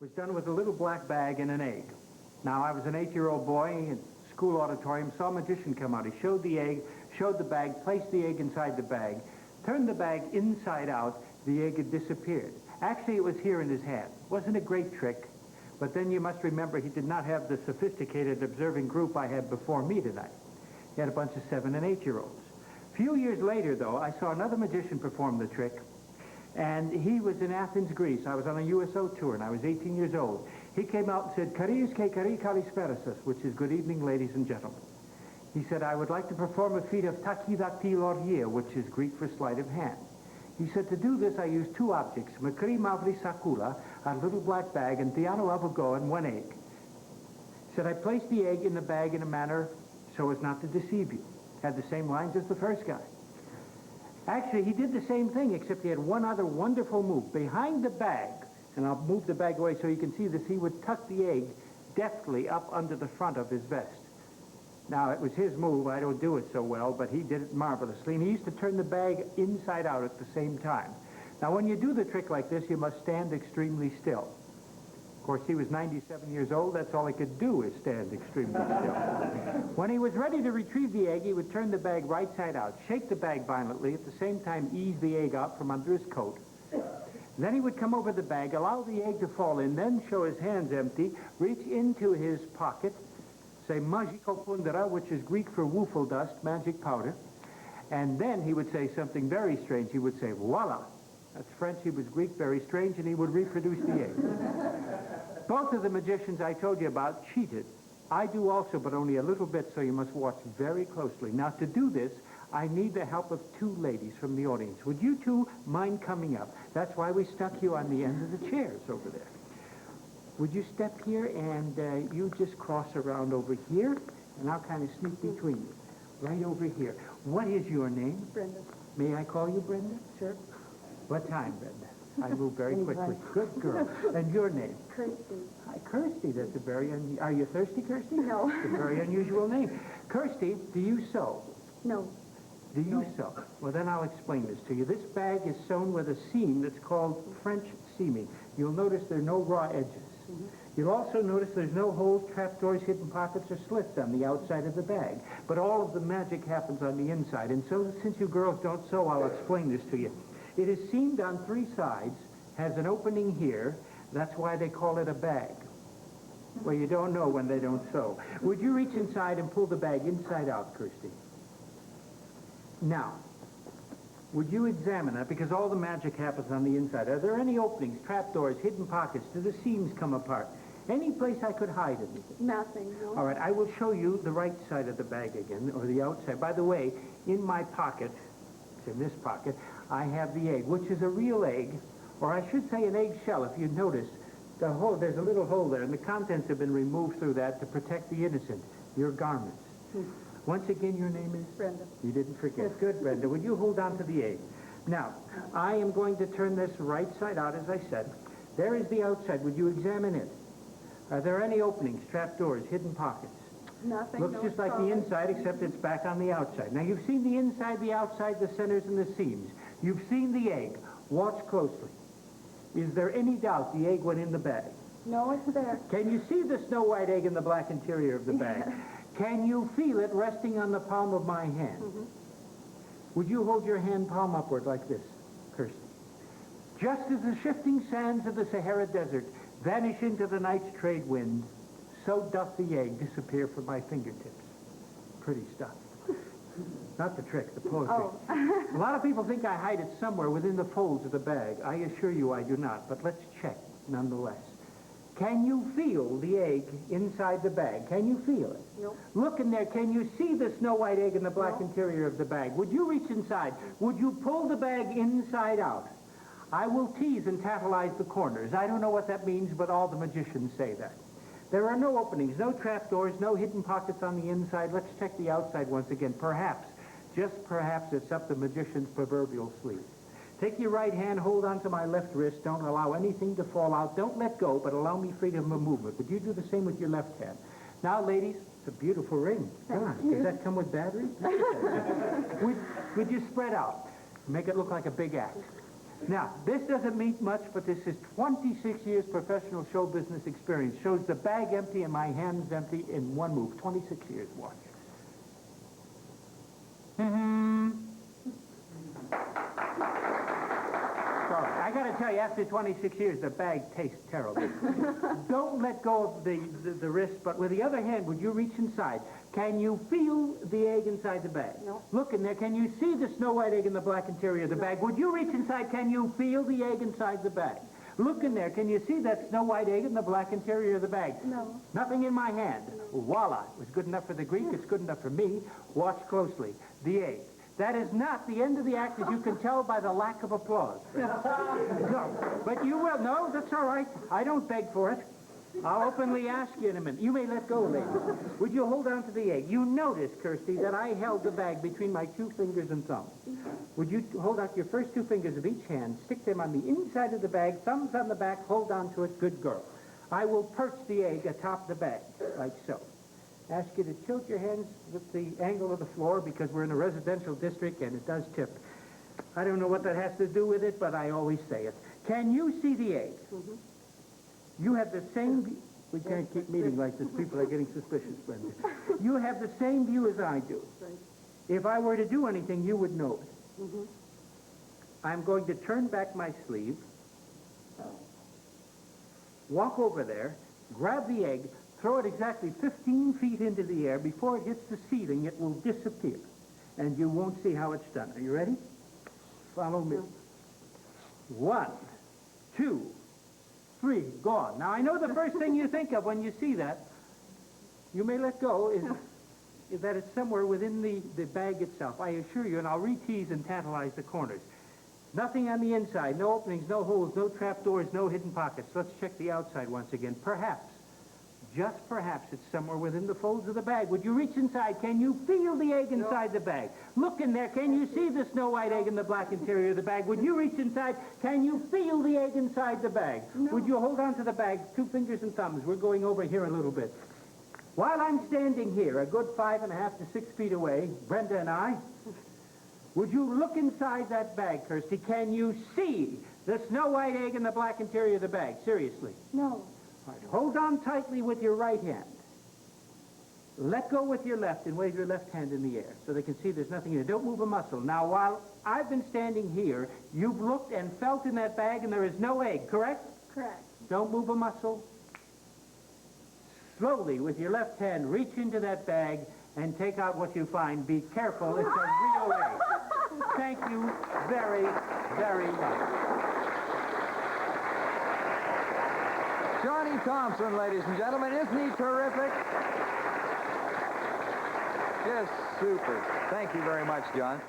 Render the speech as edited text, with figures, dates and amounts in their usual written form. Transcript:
was done with a little black bag and an egg. Now, I was an 8-year-old boy in school auditorium, saw a magician come out. He showed the egg, showed the bag, placed the egg inside the bag, turned the bag inside out, the egg had disappeared. Actually, it was here in his hand. Wasn't a great trick, but then you must remember he did not have the sophisticated observing group I had before me tonight. He had a bunch of 7- and 8-year-olds. A few years later, though, I saw another magician perform the trick, and he was in Athens, Greece. I was on a USO tour, and I was 18 years old. He came out and said, "Karis ke kari kalisperasis," which is good evening, ladies and gentlemen. He said, "I would like to perform a feat of takidakti lorie, which is Greek for sleight of hand." He said, "To do this, I use 2 objects, makri mavri sakula, a little black bag, and tiano avogo, and 1 egg." He said, "I placed the egg in the bag in a manner so as not to deceive you." Had the same lines as the first guy. Actually, he did the same thing, except he had one other wonderful move. Behind the bag, and I'll move the bag away so you can see this, he would tuck the egg deftly up under the front of his vest. Now, it was his move. I don't do it so well, but he did it marvelously. And he used to turn the bag inside out at the same time. Now, when you do the trick like this, you must stand extremely still. Of course, he was 97 years old. That's all he could do is stand extremely still. When he was ready to retrieve the egg, he would turn the bag right side out, shake the bag violently, at the same time ease the egg out from under his coat. Then he would come over the bag, allow the egg to fall in, then show his hands empty, reach into his pocket, say magiko pundera, which is Greek for woofle dust, magic powder, and then he would say something very strange. He would say, voila. That's French, he was Greek, very strange, and he would reproduce the egg. Both of the magicians I told you about cheated. I do also, but only a little bit, so you must watch very closely. Now, to do this, I need the help of 2 ladies from the audience. Would you 2 mind coming up? That's why we stuck you on the end of the chairs over there. Would you step here, and you just cross around over here, and I'll kind of sneak between you. Right over here. What is your name? Brenda. May I call you Brenda? Sure. What time, Brenda? I move very quickly. Good girl. And your name? Kirsty. Hi, Kirsty. That's a very Are you thirsty, Kirsty? No. It's a very unusual name. Kirsty, do you sew? No. Do you sew? Well, then I'll explain this to you. This bag is sewn with a seam that's called French seaming. You'll notice there are no raw edges. You'll also notice there's no holes, trapdoors, hidden pockets, or slits on the outside of the bag. But all of the magic happens on the inside. And so, since you girls don't sew, I'll explain this to you. It is seamed on 3 sides, has an opening here. That's why they call it a bag. Well, you don't know when they don't sew. Would you reach inside and pull the bag inside out, Kirsty? Now, would you examine that? Because all the magic happens on the inside. Are there any openings, trapdoors, hidden pockets? Do the seams come apart? Any place I could hide anything? Nothing, no. All right, I will show you the right side of the bag again, or the outside. By the way, in my pocket, it's in this pocket, I have the egg, which is a real egg, or I should say an egg shell. If you notice, there's a little hole there, and the contents have been removed through that to protect the innocent, your garments. Once again, your name is? Brenda. You didn't forget. Good, Brenda. Would you hold on to the egg? Now, I am going to turn this right side out, as I said. There is the outside. Would you examine it? Are there any openings, trapdoors, hidden pockets? Nothing. Looks just like the inside, except it's back on the outside. Now, you've seen the inside, the outside, the centers, and the seams. You've seen the egg. Watch closely. Is there any doubt the egg went in the bag? No, it's there. Can you see the snow white egg in the black interior of the bag? Can you feel it resting on the palm of my hand? Would you hold your hand palm upward like this, Kirsty? Just as the shifting sands of the Sahara Desert vanish into the night's trade wind, so doth the egg disappear from my fingertips. Pretty stuff. Not the trick, the poetry. Oh. A lot of people think I hide it somewhere within the folds of the bag. I assure you I do not, but let's check nonetheless. Can you feel the egg inside the bag? Can you feel it? No. Look in there. Can you see the snow white egg in the black No. interior of the bag? Would you reach inside? Would you pull the bag inside out? I will tease and tantalize the corners. I don't know what that means, but all the magicians say that. There are no openings, no trapdoors, no hidden pockets on the inside. Let's check the outside once again. Perhaps, just perhaps, it's up the magician's proverbial sleeve. Take your right hand, hold on to my left wrist. Don't allow anything to fall out. Don't let go, but allow me freedom of movement. Would you do the same with your left hand? Now, ladies, it's a beautiful ring. Gosh, does that come with batteries? Would you spread out? Make it look like a big act. Now, this doesn't mean much, but this is 26 years professional show business experience. Shows the bag empty and my hands empty in one move. 26 years, watch. All right, I got to tell you, after 26 years, the bag tastes terrible. Don't let go of the wrist, but with the other hand, would you reach inside? Can you feel the egg inside the bag? No. Look in there. Can you see the snow white egg in the black interior of the bag? Would you reach inside? Can you feel the egg inside the bag? Look in there. Can you see that snow white egg in the black interior of the bag? No. Nothing in my hand. Voila. It was good enough for the Greek. It's good enough for me. Watch closely. The egg. That is not the end of the act, as you can tell by the lack of applause. No, but you will. No, that's all right. I don't beg for it. I'll openly ask you in a minute. You may let go, lady. Would you hold on to the egg? You notice, Kirsty, that I held the bag between my 2 fingers and thumb. Would you hold out your first 2 fingers of each hand, stick them on the inside of the bag, thumbs on the back, hold on to it, good girl. I will perch the egg atop the bag, like so. Ask you to tilt your hands with the angle of the floor because we're in a residential district and it does tip. I don't know what that has to do with it, but I always say it. Can you see the egg? Mm-hmm. You have the same... We can't keep meeting like this. People are getting suspicious, Brenda. You have the same view as I do. Right. If I were to do anything, you would know it. Mm-hmm. I'm going to turn back my sleeve, walk over there, grab the egg, throw it exactly 15 feet into the air. Before it hits the ceiling, it will disappear. And you won't see how it's done. Are you ready? Follow me. 1, 2, 3, gone. Now, I know the first thing you think of when you see that, you may let go, is that it's somewhere within the bag itself. I assure you, and I'll re-tease and tantalize the corners. Nothing on the inside, no openings, no holes, no trapdoors, no hidden pockets. Let's check the outside once again. Perhaps, just perhaps, it's somewhere within the folds of the bag. Would you reach inside? Can you feel the egg inside the bag? Look in there. Can you see the snow white egg in the black interior of the bag? Would you reach inside? Can you feel the egg inside the bag? No. Would you hold on to the bag, 2 fingers and thumbs? We're going over here a little bit. While I'm standing here, a good 5.5 to 6 feet away, Brenda and I, would you look inside that bag, Kirsty? Can you see the snow white egg in the black interior of the bag? Seriously. No. All right, hold on tightly with your right hand. Let go with your left and wave your left hand in the air so they can see there's nothing in it. Don't move a muscle. Now, while I've been standing here, you've looked and felt in that bag and there is no egg, correct? Correct. Don't move a muscle. Slowly, with your left hand, reach into that bag and take out what you find. Be careful, it's a real egg. Thank you very, very much. Johnny Thompson, ladies and gentlemen. Isn't he terrific? Just super. Thank you very much, John.